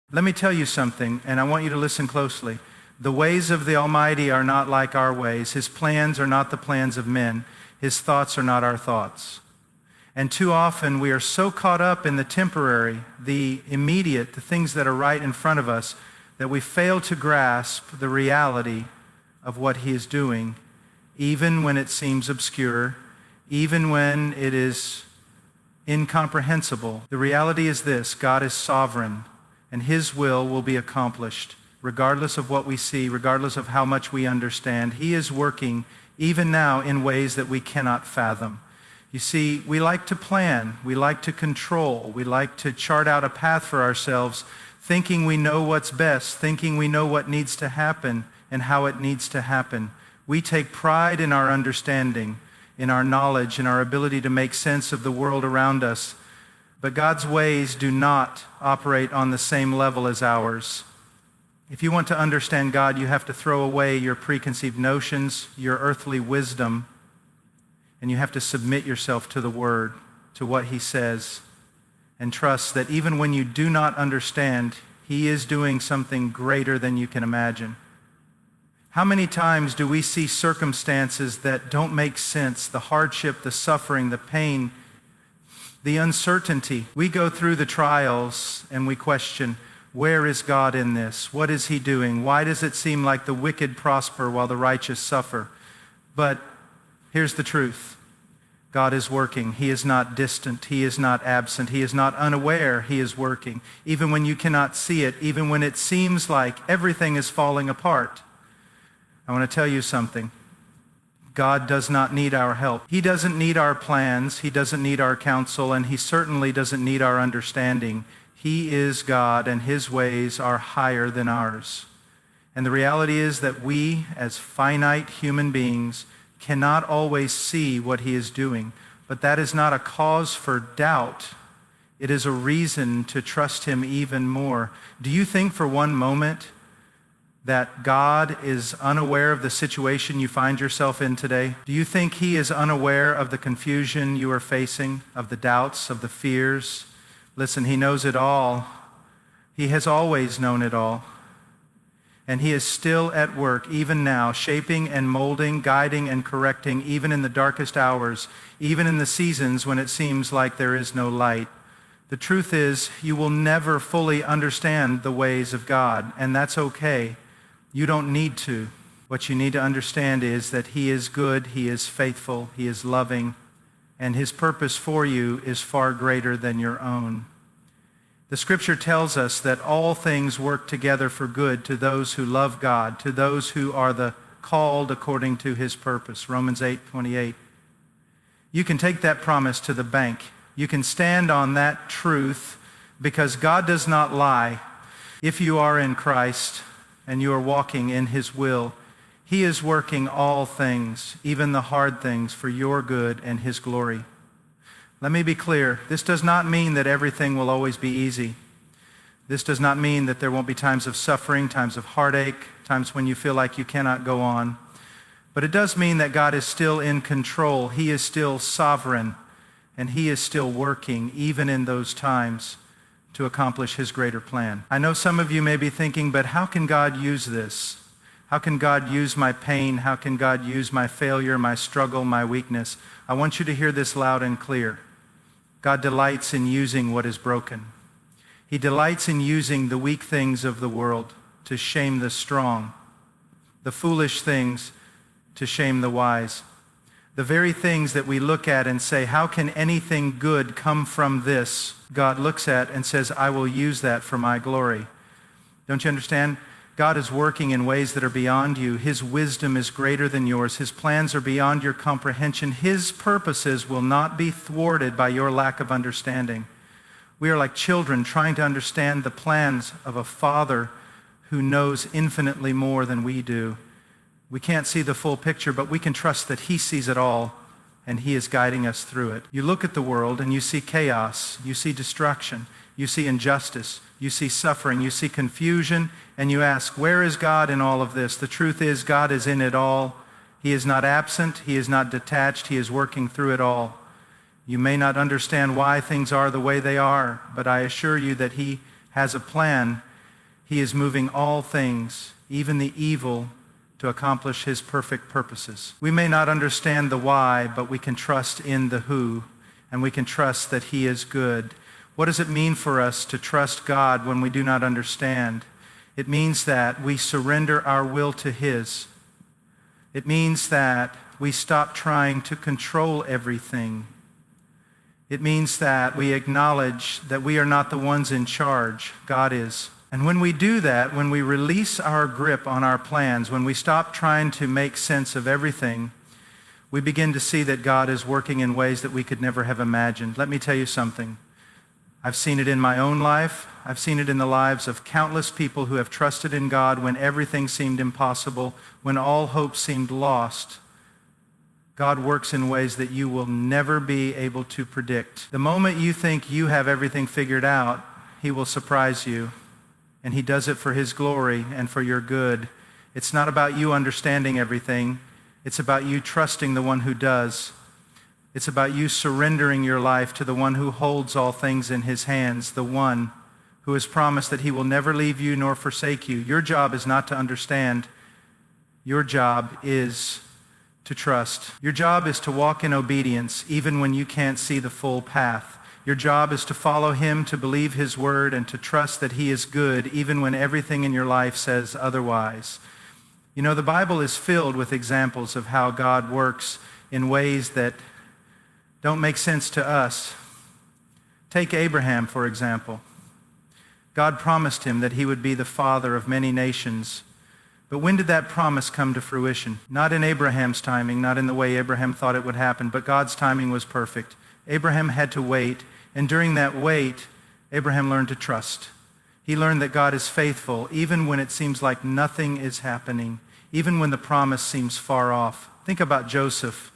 Let me tell you something, and I want you to listen closely. The ways of the Almighty are not like our ways. His plans are not the plans of men. His thoughts are not our thoughts. And too often we are so caught up in the temporary, the immediate, the things that are right in front of us, that we fail to grasp the reality of what He is doing, even when it seems obscure, even when it is incomprehensible. The reality is this: God is sovereign, and His will be accomplished, regardless of what we see, regardless of how much we understand. He is working even now in ways that we cannot fathom. You see, we like to plan, we like to control, we like to chart out a path for ourselves, thinking we know what's best, thinking we know what needs to happen and how it needs to happen. We take pride in our understanding, in our knowledge, in our ability to make sense of the world around us. But God's ways do not operate on the same level as ours. If you want to understand God, you have to throw away your preconceived notions, your earthly wisdom, and you have to submit yourself to the Word, to what He says, and trust that even when you do not understand, He is doing something greater than you can imagine. How many times do we see circumstances that don't make sense, the hardship, the suffering, the pain, the uncertainty? We go through the trials and we question, where is God in this? What is He doing? Why does it seem like the wicked prosper while the righteous suffer? But here's the truth. God is working. He is not distant. He is not absent. He is not unaware. He is working. Even when you cannot see it, even when it seems like everything is falling apart. I want to tell you something. God does not need our help. He doesn't need our plans. He doesn't need our counsel, and He certainly doesn't need our understanding. He is God, and His ways are higher than ours. And the reality is that we, as finite human beings, cannot always see what He is doing. But that is not a cause for doubt. It is a reason to trust Him even more. Do you think for one moment that God is unaware of the situation you find yourself in today? Do you think He is unaware of the confusion you are facing, of the doubts, of the fears? Listen, He knows it all. He has always known it all. And He is still at work, even now, shaping and molding, guiding and correcting, even in the darkest hours, even in the seasons when it seems like there is no light. The truth is, you will never fully understand the ways of God, and that's okay. You don't need to. What you need to understand is that He is good, He is faithful, He is loving, and His purpose for you is far greater than your own. The Scripture tells us that all things work together for good to those who love God, to those who are the called according to His purpose. Romans 8:28. You can take that promise to the bank. You can stand on that truth because God does not lie. If you are in Christ and you are walking in His will, He is working all things, even the hard things, for your good and His glory. Let me be clear. This does not mean that everything will always be easy. This does not mean that there won't be times of suffering, times of heartache, times when you feel like you cannot go on. But it does mean that God is still in control. He is still sovereign, and He is still working, even in those times, to accomplish His greater plan. I know some of you may be thinking, but how can God use this? How can God use my pain? How can God use my failure, my struggle, my weakness? I want you to hear this loud and clear. God delights in using what is broken. He delights in using the weak things of the world to shame the strong, the foolish things to shame the wise. The very things that we look at and say, how can anything good come from this? God looks at and says, I will use that for my glory. Don't you understand? God is working in ways that are beyond you. His wisdom is greater than yours. His plans are beyond your comprehension. His purposes will not be thwarted by your lack of understanding. We are like children trying to understand the plans of a Father who knows infinitely more than we do. We can't see the full picture, but we can trust that He sees it all, and He is guiding us through it. You look at the world and you see chaos, you see destruction, you see injustice, you see suffering, you see confusion, and you ask, where is God in all of this? The truth is, God is in it all. He is not absent. He is not detached. He is working through it all. You may not understand why things are the way they are, but I assure you that He has a plan, He is moving all things, even the evil, to accomplish his perfect purposes. We may not understand the why, but we can trust in the who, and we can trust that he is good. What does it mean for us to trust God when we do not understand? It means that we surrender our will to his. It means that we stop trying to control everything. It means that we acknowledge that we are not the ones in charge. God is. And when we do that, when we release our grip on our plans, when we stop trying to make sense of everything, we begin to see that God is working in ways that we could never have imagined. Let me tell you something. I've seen it in my own life. I've seen it in the lives of countless people who have trusted in God when everything seemed impossible, when all hope seemed lost. God works in ways that you will never be able to predict. The moment you think you have everything figured out, he will surprise you. And he does it for his glory and for your good. It's not about you understanding everything. It's about you trusting the one who does. It's about you surrendering your life to the one who holds all things in his hands, the one who has promised that he will never leave you nor forsake you. Your job is not to understand. Your job is to trust. Your job is to walk in obedience even when you can't see the full path. Your job is to follow him, to believe his word, and to trust that he is good even when everything in your life says otherwise. You know, the Bible is filled with examples of how God works in ways that don't make sense to us. Take Abraham, for example. God promised him that he would be the father of many nations. But when did that promise come to fruition? Not in Abraham's timing, not in the way Abraham thought it would happen, but God's timing was perfect. Abraham had to wait, and during that wait, Abraham learned to trust. He learned that God is faithful, even when it seems like nothing is happening, even when the promise seems far off. Think about Joseph.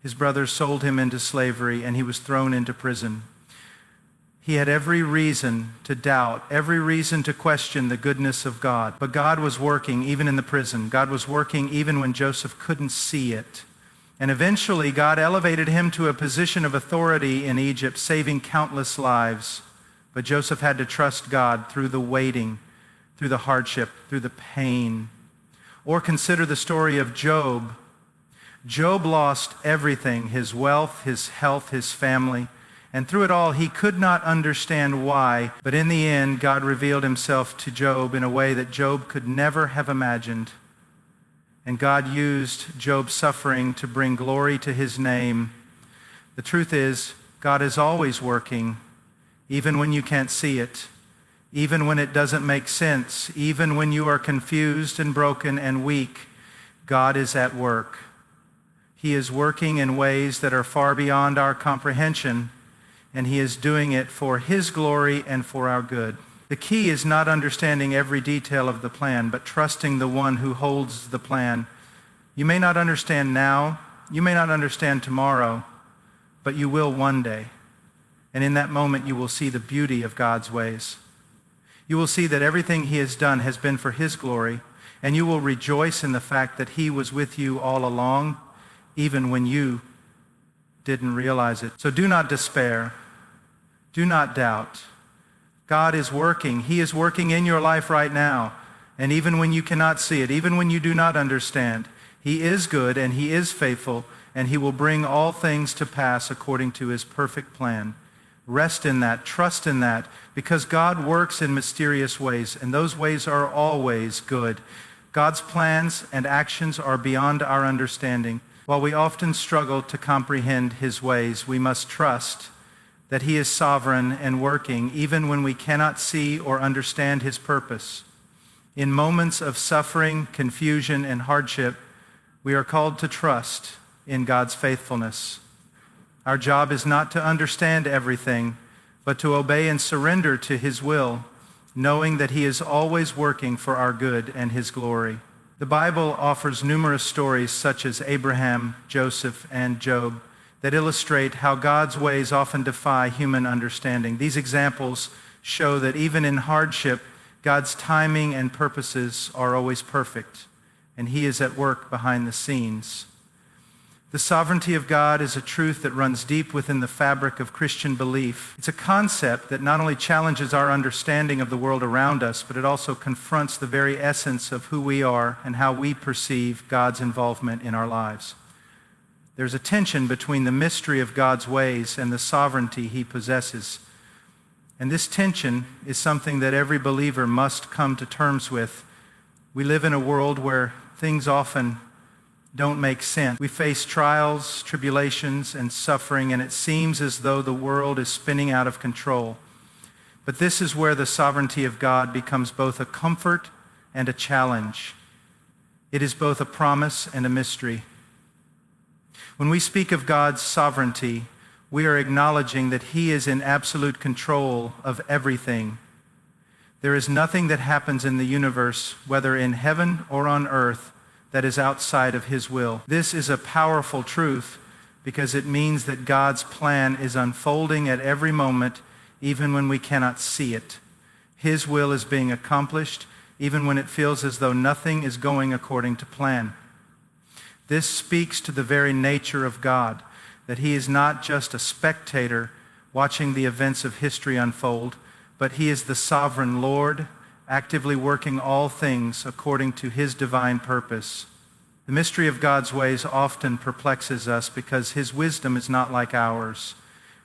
His brothers sold him into slavery, and he was thrown into prison. He had every reason to doubt, every reason to question the goodness of God. But God was working even in the prison. God was working even when Joseph couldn't see it. And eventually, God elevated him to a position of authority in Egypt, saving countless lives. But Joseph had to trust God through the waiting, through the hardship, through the pain. Or consider the story of Job. Job lost everything, his wealth, his health, his family. And through it all, he could not understand why. But in the end, God revealed himself to Job in a way that Job could never have imagined. And God used Job's suffering to bring glory to his name. The truth is, God is always working, even when you can't see it, even when it doesn't make sense, even when you are confused and broken and weak. God is at work. He is working in ways that are far beyond our comprehension, and he is doing it for his glory and for our good. The key is not understanding every detail of the plan, but trusting the one who holds the plan. You may not understand now, you may not understand tomorrow, but you will one day. And in that moment, you will see the beauty of God's ways. You will see that everything he has done has been for his glory, and you will rejoice in the fact that he was with you all along, even when you didn't realize it. So do not despair. Do not doubt. God is working. He is working in your life right now. And even when you cannot see it, even when you do not understand, he is good and he is faithful, and he will bring all things to pass according to his perfect plan. Rest in that, trust in that, because God works in mysterious ways, and those ways are always good. God's plans and actions are beyond our understanding. While we often struggle to comprehend his ways, we must trust that he is sovereign and working even when we cannot see or understand his purpose. In moments of suffering, confusion, and hardship, we are called to trust in God's faithfulness. Our job is not to understand everything, but to obey and surrender to his will, knowing that he is always working for our good and his glory. The Bible offers numerous stories such as Abraham, Joseph, and Job that illustrate how God's ways often defy human understanding. These examples show that even in hardship, God's timing and purposes are always perfect, and he is at work behind the scenes. The sovereignty of God is a truth that runs deep within the fabric of Christian belief. It's a concept that not only challenges our understanding of the world around us, but it also confronts the very essence of who we are and how we perceive God's involvement in our lives. There's a tension between the mystery of God's ways and the sovereignty he possesses. And this tension is something that every believer must come to terms with. We live in a world where things often don't make sense. We face trials, tribulations, and suffering, and it seems as though the world is spinning out of control. But this is where the sovereignty of God becomes both a comfort and a challenge. It is both a promise and a mystery. When we speak of God's sovereignty, we are acknowledging that he is in absolute control of everything. There is nothing that happens in the universe, whether in heaven or on earth, that is outside of his will. This is a powerful truth because it means that God's plan is unfolding at every moment, even when we cannot see it. His will is being accomplished, even when it feels as though nothing is going according to plan. This speaks to the very nature of God, that he is not just a spectator watching the events of history unfold, but he is the sovereign Lord, actively working all things according to his divine purpose. The mystery of God's ways often perplexes us because his wisdom is not like ours.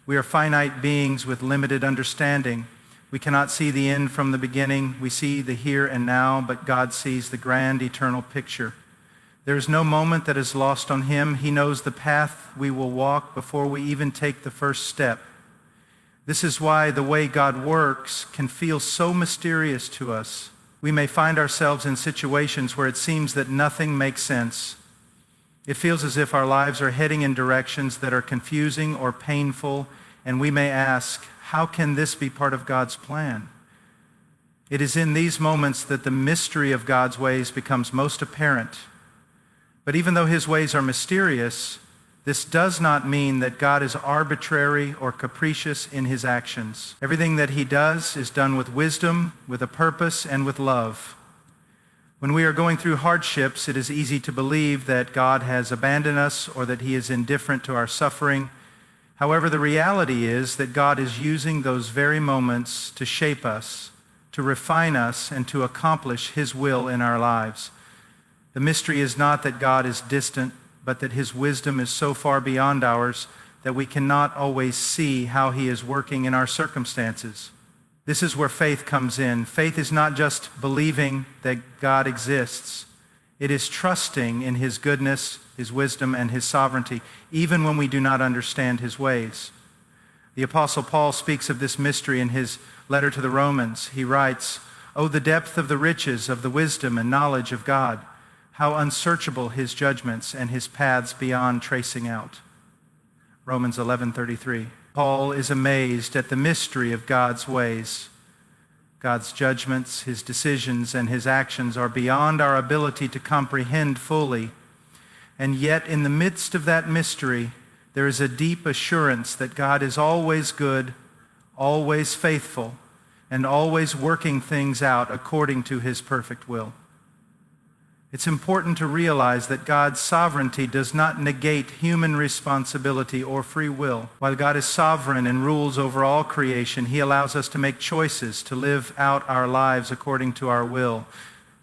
We are finite beings with limited understanding. We cannot see the end from the beginning. We see the here and now, but God sees the grand eternal picture. There is no moment that is lost on him. He knows the path we will walk before we even take the first step. This is why the way God works can feel so mysterious to us. We may find ourselves in situations where it seems that nothing makes sense. It feels as if our lives are heading in directions that are confusing or painful, and we may ask, how can this be part of God's plan? It is in these moments that the mystery of God's ways becomes most apparent. But even though his ways are mysterious, this does not mean that God is arbitrary or capricious in his actions. Everything that he does is done with wisdom, with a purpose, and with love. When we are going through hardships, it is easy to believe that God has abandoned us or that he is indifferent to our suffering. However, the reality is that God is using those very moments to shape us, to refine us, and to accomplish his will in our lives. The mystery is not that God is distant, but that his wisdom is so far beyond ours that we cannot always see how he is working in our circumstances. This is where faith comes in. Faith is not just believing that God exists. It is trusting in his goodness, his wisdom, and his sovereignty, even when we do not understand his ways. The Apostle Paul speaks of this mystery in his letter to the Romans. He writes, "Oh, the depth of the riches of the wisdom and knowledge of God! How unsearchable his judgments and his paths beyond tracing out." Romans 11:33. Paul is amazed at the mystery of God's ways. God's judgments, his decisions, and his actions are beyond our ability to comprehend fully. And yet, in the midst of that mystery, there is a deep assurance that God is always good, always faithful, and always working things out according to his perfect will. It's important to realize that God's sovereignty does not negate human responsibility or free will. While God is sovereign and rules over all creation, he allows us to make choices to live out our lives according to our will.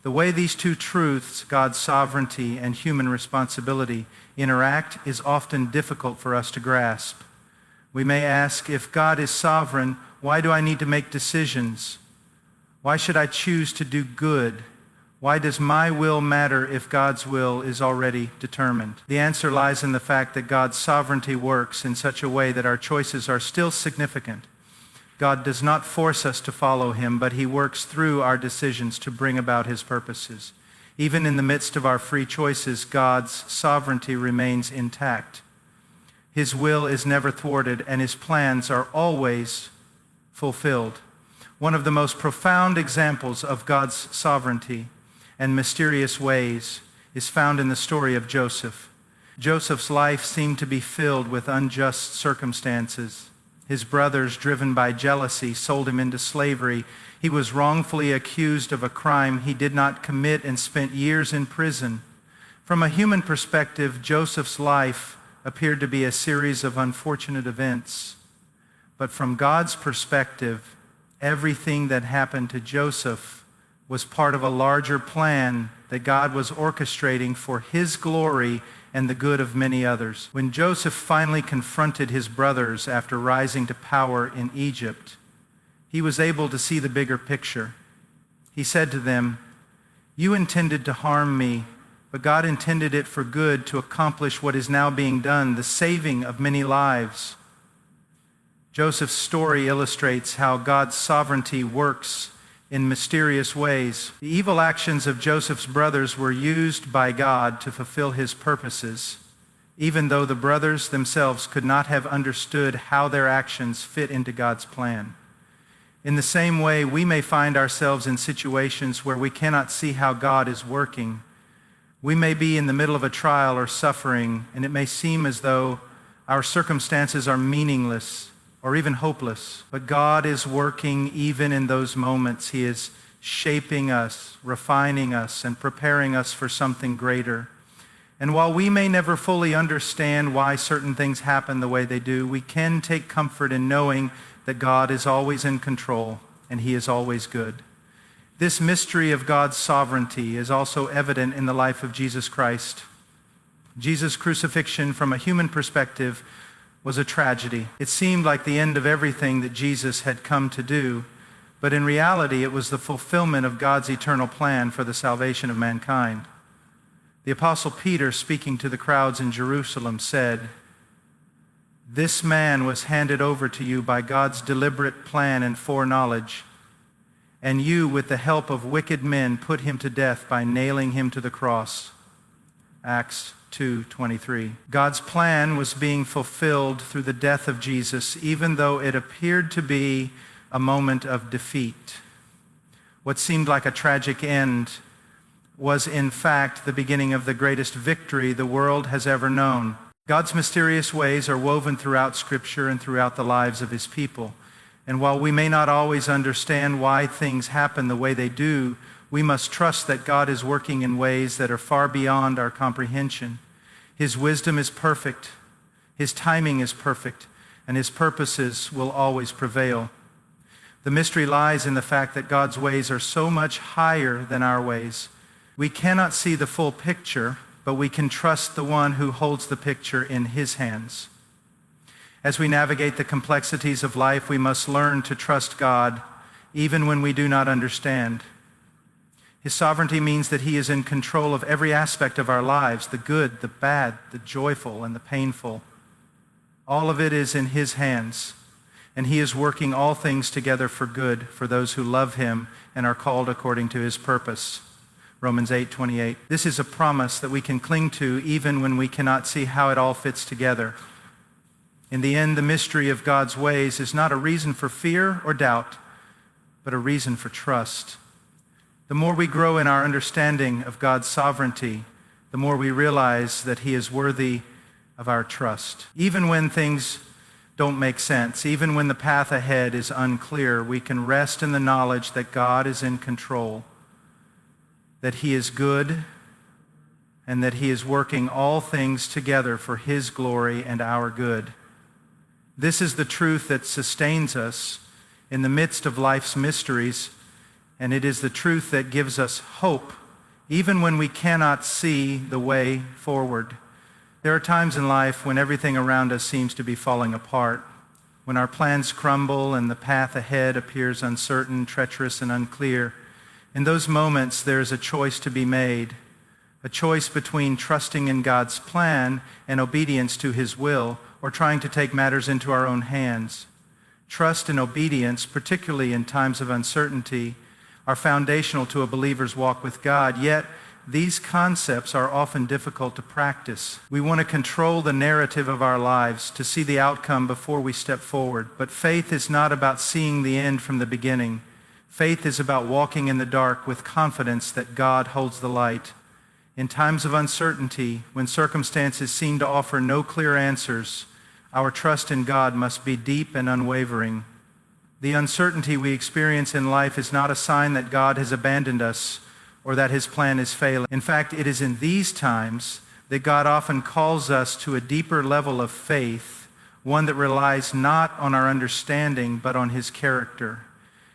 The way these two truths, God's sovereignty and human responsibility, interact is often difficult for us to grasp. We may ask, if God is sovereign, why do I need to make decisions? Why should I choose to do good? Why does my will matter if God's will is already determined? The answer lies in the fact that God's sovereignty works in such a way that our choices are still significant. God does not force us to follow him, but he works through our decisions to bring about his purposes. Even in the midst of our free choices, God's sovereignty remains intact. His will is never thwarted, and his plans are always fulfilled. One of the most profound examples of God's sovereignty and mysterious ways is found in the story of Joseph. Joseph's life seemed to be filled with unjust circumstances. His brothers, driven by jealousy, sold him into slavery. He was wrongfully accused of a crime he did not commit and spent years in prison. From a human perspective, Joseph's life appeared to be a series of unfortunate events. But from God's perspective, everything that happened to Joseph was part of a larger plan that God was orchestrating for his glory and the good of many others. When Joseph finally confronted his brothers after rising to power in Egypt, he was able to see the bigger picture. He said to them, "You intended to harm me, but God intended it for good to accomplish what is now being done, the saving of many lives." Joseph's story illustrates how God's sovereignty works in mysterious ways. The evil actions of Joseph's brothers were used by God to fulfill his purposes, even though the brothers themselves could not have understood how their actions fit into God's plan. In the same way, we may find ourselves in situations where we cannot see how God is working. We may be in the middle of a trial or suffering, and it may seem as though our circumstances are meaningless or even hopeless. But God is working even in those moments. He is shaping us, refining us, and preparing us for something greater. And while we may never fully understand why certain things happen the way they do, we can take comfort in knowing that God is always in control and He is always good. This mystery of God's sovereignty is also evident in the life of Jesus Christ. Jesus' crucifixion, from a human perspective, was a tragedy. It seemed like the end of everything that Jesus had come to do, but in reality, it was the fulfillment of God's eternal plan for the salvation of mankind. The Apostle Peter, speaking to the crowds in Jerusalem, said, "This man was handed over to you by God's deliberate plan and foreknowledge, and you, with the help of wicked men, put him to death by nailing him to the cross." Acts 2:23. God's plan was being fulfilled through the death of Jesus, even though it appeared to be a moment of defeat. What seemed like a tragic end was in fact the beginning of the greatest victory the world has ever known. God's mysterious ways are woven throughout Scripture and throughout the lives of His people. And while we may not always understand why things happen the way they do, we must trust that God is working in ways that are far beyond our comprehension. His wisdom is perfect, His timing is perfect, and His purposes will always prevail. The mystery lies in the fact that God's ways are so much higher than our ways. We cannot see the full picture, but we can trust the one who holds the picture in His hands. As we navigate the complexities of life, we must learn to trust God, even when we do not understand. His sovereignty means that He is in control of every aspect of our lives, the good, the bad, the joyful, and the painful. All of it is in His hands, and He is working all things together for good for those who love Him and are called according to His purpose. Romans 8:28. This is a promise that we can cling to even when we cannot see how it all fits together. In the end, the mystery of God's ways is not a reason for fear or doubt, but a reason for trust. The more we grow in our understanding of God's sovereignty, the more we realize that He is worthy of our trust. Even when things don't make sense, even when the path ahead is unclear, we can rest in the knowledge that God is in control, that He is good, and that He is working all things together for His glory and our good. This is the truth that sustains us in the midst of life's mysteries, and it is the truth that gives us hope, even when we cannot see the way forward. There are times in life when everything around us seems to be falling apart, when our plans crumble and the path ahead appears uncertain, treacherous, and unclear. In those moments, there is a choice to be made, a choice between trusting in God's plan and obedience to His will, or trying to take matters into our own hands. Trust and obedience, particularly in times of uncertainty, are foundational to a believer's walk with God, yet these concepts are often difficult to practice. We want to control the narrative of our lives, to see the outcome before we step forward. But faith is not about seeing the end from the beginning. Faith is about walking in the dark with confidence that God holds the light. In times of uncertainty, when circumstances seem to offer no clear answers, our trust in God must be deep and unwavering. The uncertainty we experience in life is not a sign that God has abandoned us or that His plan is failing. In fact, it is in these times that God often calls us to a deeper level of faith, one that relies not on our understanding, but on his character.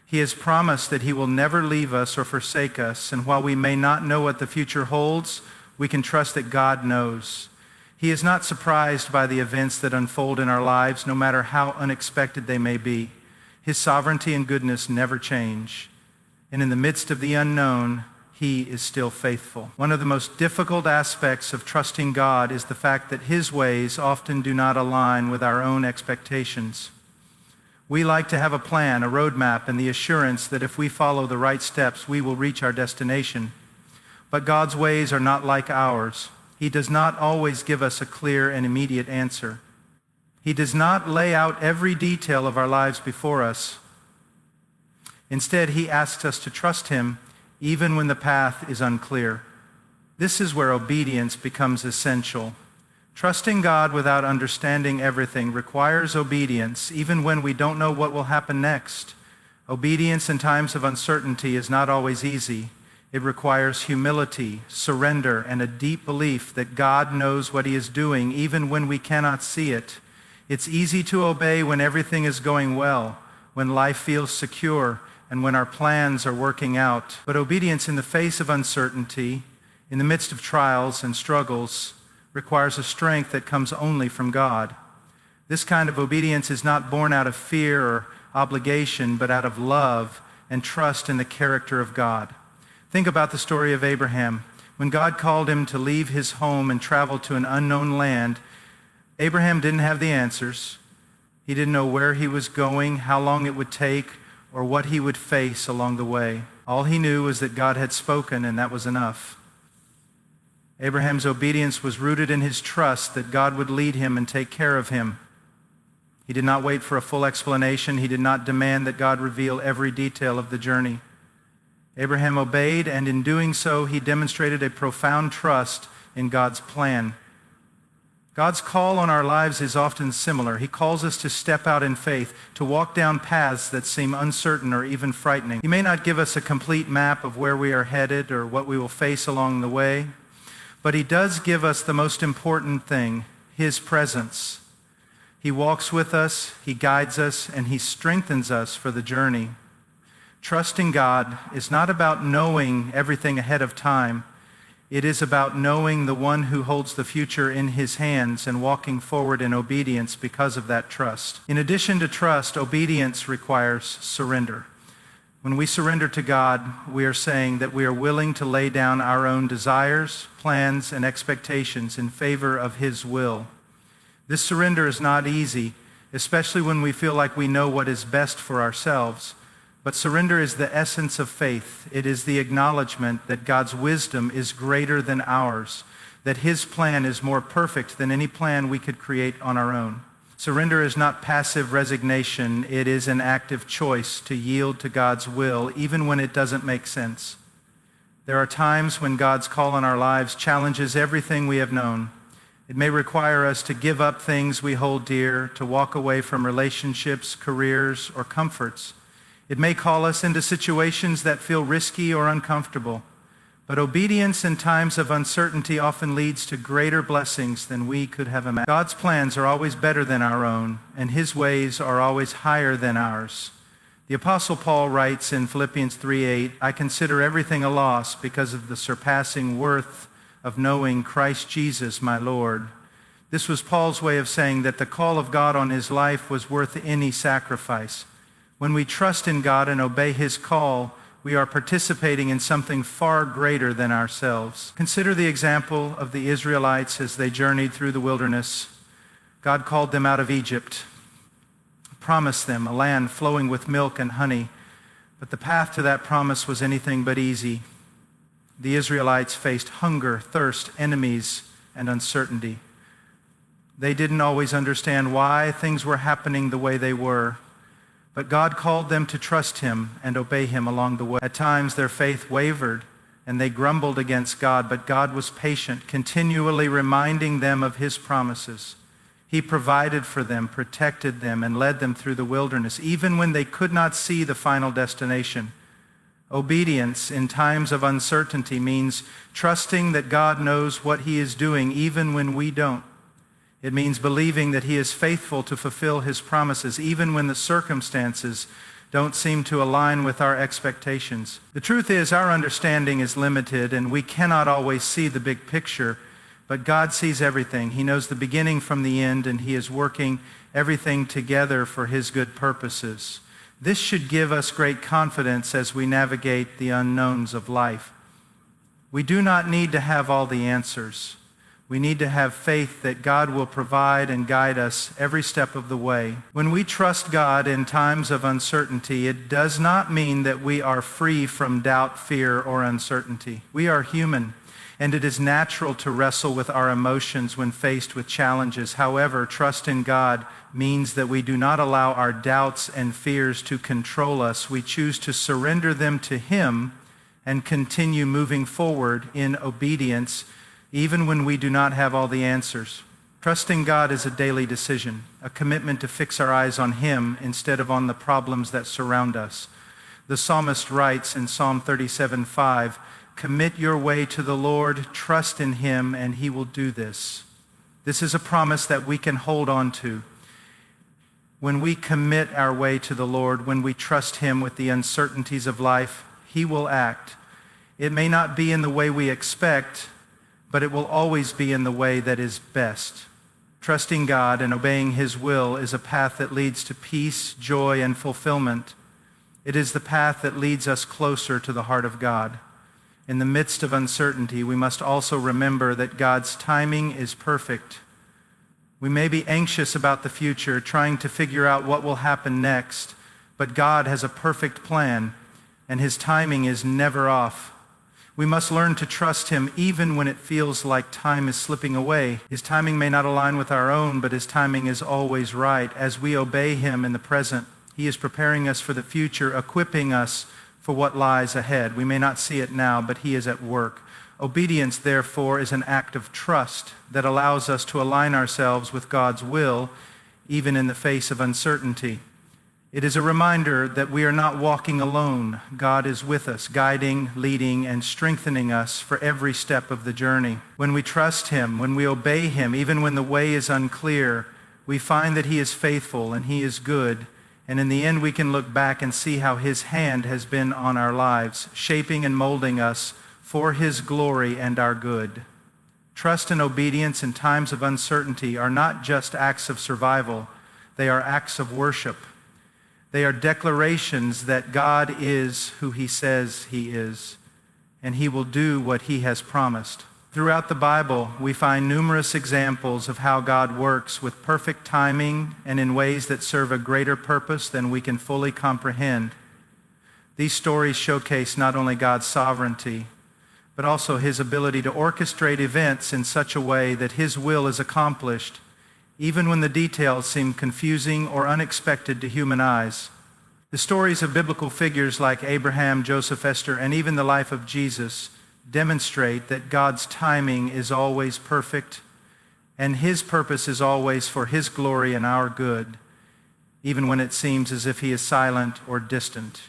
He has promised that he will never leave us or forsake us, and while we may not know what the future holds, we can trust that God knows. He is not surprised by the events that unfold in our lives, no matter how unexpected they may be. His sovereignty and goodness never change. And in the midst of the unknown, he is still faithful. One of the most difficult aspects of trusting God is the fact that his ways often do not align with our own expectations. We like to have a plan, a roadmap, and the assurance that if we follow the right steps, we will reach our destination. But God's ways are not like ours. He does not always give us a clear and immediate answer. He does not lay out every detail of our lives before us. Instead, he asks us to trust him even when the path is unclear. This is where obedience becomes essential. Trusting God without understanding everything requires obedience, even when we don't know what will happen next. Obedience in times of uncertainty is not always easy. It requires humility, surrender, and a deep belief that God knows what he is doing, even when we cannot see it. It's easy to obey when everything is going well, when life feels secure, and when our plans are working out. But obedience in the face of uncertainty, in the midst of trials and struggles, requires a strength that comes only from God. This kind of obedience is not born out of fear or obligation, but out of love and trust in the character of God. Think about the story of Abraham. When God called him to leave his home and travel to an unknown land, Abraham didn't have the answers. He didn't know where he was going, how long it would take, or what he would face along the way. All he knew was that God had spoken, and that was enough. Abraham's obedience was rooted in his trust that God would lead him and take care of him. He did not wait for a full explanation. He did not demand that God reveal every detail of the journey. Abraham obeyed, and in doing so, he demonstrated a profound trust in God's plan. God's call on our lives is often similar. He calls us to step out in faith, to walk down paths that seem uncertain or even frightening. He may not give us a complete map of where we are headed or what we will face along the way, but he does give us the most important thing, his presence. He walks with us, he guides us, and he strengthens us for the journey. Trusting God is not about knowing everything ahead of time. It is about knowing the one who holds the future in his hands and walking forward in obedience because of that trust. In addition to trust, obedience requires surrender. When we surrender to God, we are saying that we are willing to lay down our own desires, plans, and expectations in favor of his will. This surrender is not easy, especially when we feel like we know what is best for ourselves. But surrender is the essence of faith. It is the acknowledgement that God's wisdom is greater than ours, that his plan is more perfect than any plan we could create on our own. Surrender is not passive resignation. It is an active choice to yield to God's will, even when it doesn't make sense. There are times when God's call on our lives challenges everything we have known. It may require us to give up things we hold dear, to walk away from relationships, careers, or comforts. It may call us into situations that feel risky or uncomfortable, but obedience in times of uncertainty often leads to greater blessings than we could have imagined. God's plans are always better than our own, and his ways are always higher than ours. The Apostle Paul writes in Philippians 3:8, "I consider everything a loss because of the surpassing worth of knowing Christ Jesus my Lord." This was Paul's way of saying that the call of God on his life was worth any sacrifice. When we trust in God and obey his call, we are participating in something far greater than ourselves. Consider the example of the Israelites as they journeyed through the wilderness. God called them out of Egypt, promised them a land flowing with milk and honey, but the path to that promise was anything but easy. The Israelites faced hunger, thirst, enemies, and uncertainty. They didn't always understand why things were happening the way they were. But God called them to trust him and obey him along the way. At times their faith wavered and they grumbled against God, but God was patient, continually reminding them of his promises. He provided for them, protected them, and led them through the wilderness, even when they could not see the final destination. Obedience in times of uncertainty means trusting that God knows what He is doing even when we don't. It means believing that He is faithful to fulfill His promises even when the circumstances don't seem to align with our expectations. The truth is, our understanding is limited and we cannot always see the big picture, but God sees everything. He knows the beginning from the end, and He is working everything together for His good purposes. This should give us great confidence as we navigate the unknowns of life. We do not need to have all the answers. We need to have faith that God will provide and guide us every step of the way. When we trust God in times of uncertainty, it does not mean that we are free from doubt, fear, or uncertainty. We are human, and it is natural to wrestle with our emotions when faced with challenges. However, trust in God means that we do not allow our doubts and fears to control us. We choose to surrender them to Him and continue moving forward in obedience, even when we do not have all the answers. Trusting God is a daily decision, a commitment to fix our eyes on Him instead of on the problems that surround us. The psalmist writes in Psalm 37:5, "Commit your way to the Lord, trust in Him, and He will do this." This is a promise that we can hold on to. When we commit our way to the Lord, when we trust Him with the uncertainties of life, He will act. It may not be in the way we expect, but it will always be in the way that is best. Trusting God and obeying His will is a path that leads to peace, joy, and fulfillment. It is the path that leads us closer to the heart of God. In the midst of uncertainty, we must also remember that God's timing is perfect. We may be anxious about the future, trying to figure out what will happen next, but God has a perfect plan, and His timing is never off. We must learn to trust Him even when it feels like time is slipping away. His timing may not align with our own, but His timing is always right. As we obey Him in the present, He is preparing us for the future, equipping us for what lies ahead. We may not see it now, but He is at work. Obedience, therefore, is an act of trust that allows us to align ourselves with God's will, even in the face of uncertainty. It is a reminder that we are not walking alone. God is with us, guiding, leading, and strengthening us for every step of the journey. When we trust Him, when we obey Him, even when the way is unclear, we find that He is faithful and He is good. And in the end, we can look back and see how His hand has been on our lives, shaping and molding us for His glory and our good. Trust and obedience in times of uncertainty are not just acts of survival. They are acts of worship. They are declarations that God is who He says He is, and He will do what He has promised. Throughout the Bible, we find numerous examples of how God works with perfect timing and in ways that serve a greater purpose than we can fully comprehend. These stories showcase not only God's sovereignty, but also His ability to orchestrate events in such a way that His will is accomplished, even when the details seem confusing or unexpected to human eyes. The stories of biblical figures like Abraham, Joseph, Esther, and even the life of Jesus demonstrate that God's timing is always perfect, and His purpose is always for His glory and our good, even when it seems as if He is silent or distant.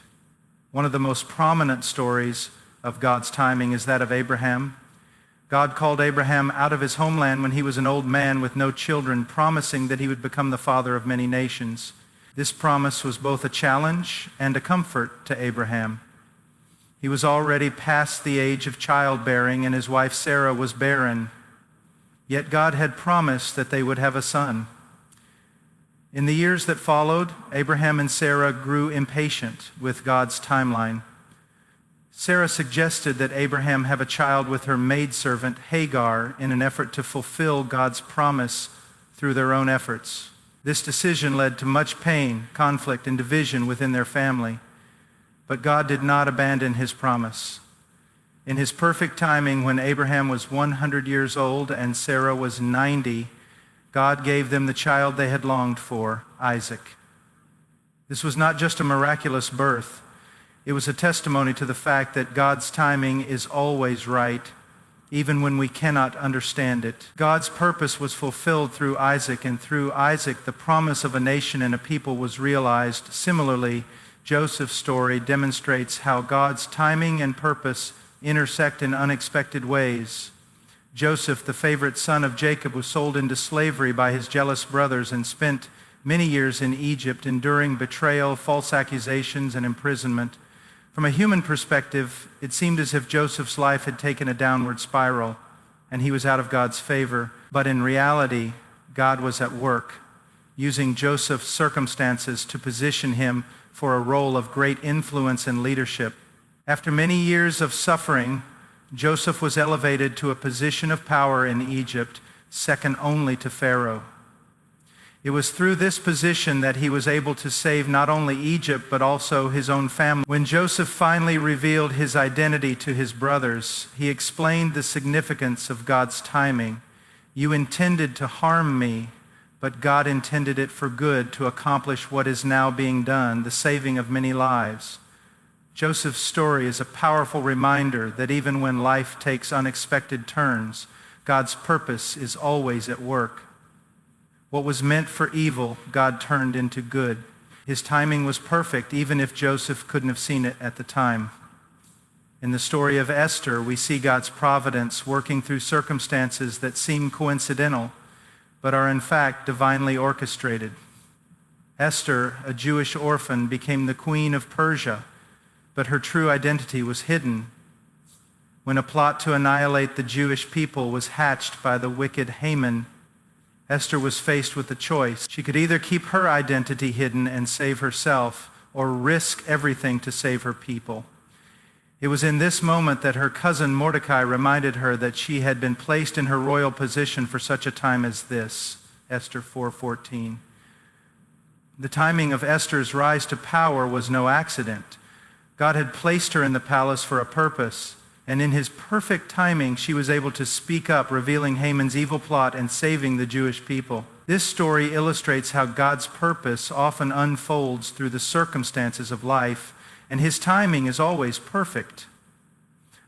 One of the most prominent stories of God's timing is that of Abraham. God called Abraham out of his homeland when he was an old man with no children, promising that he would become the father of many nations. This promise was both a challenge and a comfort to Abraham. He was already past the age of childbearing, and his wife Sarah was barren. Yet God had promised that they would have a son. In the years that followed, Abraham and Sarah grew impatient with God's timeline. Sarah suggested that Abraham have a child with her maidservant Hagar in an effort to fulfill God's promise through their own efforts. This decision led to much pain, conflict, and division within their family. But God did not abandon His promise. In His perfect timing, when Abraham was 100 years old and Sarah was 90, God gave them the child they had longed for, Isaac. This was not just a miraculous birth. It was a testimony to the fact that God's timing is always right, even when we cannot understand it. God's purpose was fulfilled through Isaac, and through Isaac, the promise of a nation and a people was realized. Similarly, Joseph's story demonstrates how God's timing and purpose intersect in unexpected ways. Joseph, the favorite son of Jacob, was sold into slavery by his jealous brothers and spent many years in Egypt, enduring betrayal, false accusations, and imprisonment. From a human perspective, it seemed as if Joseph's life had taken a downward spiral and he was out of God's favor. But in reality, God was at work, using Joseph's circumstances to position him for a role of great influence and leadership. After many years of suffering, Joseph was elevated to a position of power in Egypt, second only to Pharaoh. It was through this position that he was able to save not only Egypt, but also his own family. When Joseph finally revealed his identity to his brothers, he explained the significance of God's timing. You intended to harm me, but God intended it for good to accomplish what is now being done, the saving of many lives. Joseph's story is a powerful reminder that even when life takes unexpected turns, God's purpose is always at work. What was meant for evil, God turned into good. His timing was perfect, even if Joseph couldn't have seen it at the time. In the story of Esther, we see God's providence working through circumstances that seem coincidental, but are in fact divinely orchestrated. Esther, a Jewish orphan, became the queen of Persia, but her true identity was hidden. When a plot to annihilate the Jewish people was hatched by the wicked Haman, Esther was faced with a choice. She could either keep her identity hidden and save herself, or risk everything to save her people. It was in this moment that her cousin Mordecai reminded her that she had been placed in her royal position for such a time as this, Esther 4:14. The timing of Esther's rise to power was no accident. God had placed her in the palace for a purpose, and in his perfect timing, she was able to speak up, revealing Haman's evil plot and saving the Jewish people. This story illustrates how God's purpose often unfolds through the circumstances of life, and his timing is always perfect.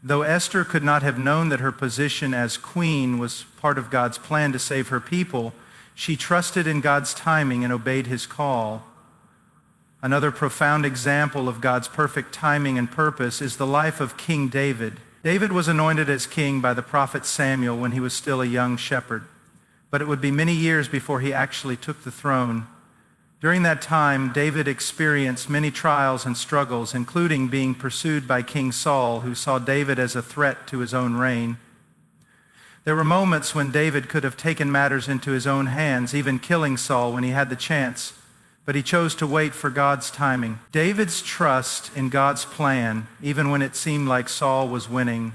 Though Esther could not have known that her position as queen was part of God's plan to save her people, she trusted in God's timing and obeyed his call. Another profound example of God's perfect timing and purpose is the life of King David. David was anointed as king by the prophet Samuel when he was still a young shepherd, but it would be many years before he actually took the throne. During that time, David experienced many trials and struggles, including being pursued by King Saul, who saw David as a threat to his own reign. There were moments when David could have taken matters into his own hands, even killing Saul when he had the chance, but he chose to wait for God's timing. David's trust in God's plan, even when it seemed like Saul was winning,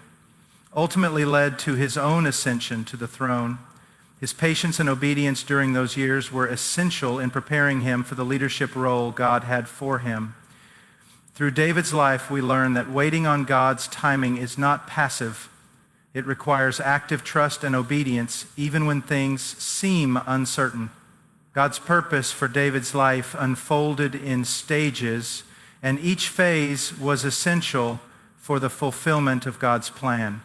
ultimately led to his own ascension to the throne. His patience and obedience during those years were essential in preparing him for the leadership role God had for him. Through David's life, we learn that waiting on God's timing is not passive. It requires active trust and obedience, even when things seem uncertain. God's purpose for David's life unfolded in stages, and each phase was essential for the fulfillment of God's plan.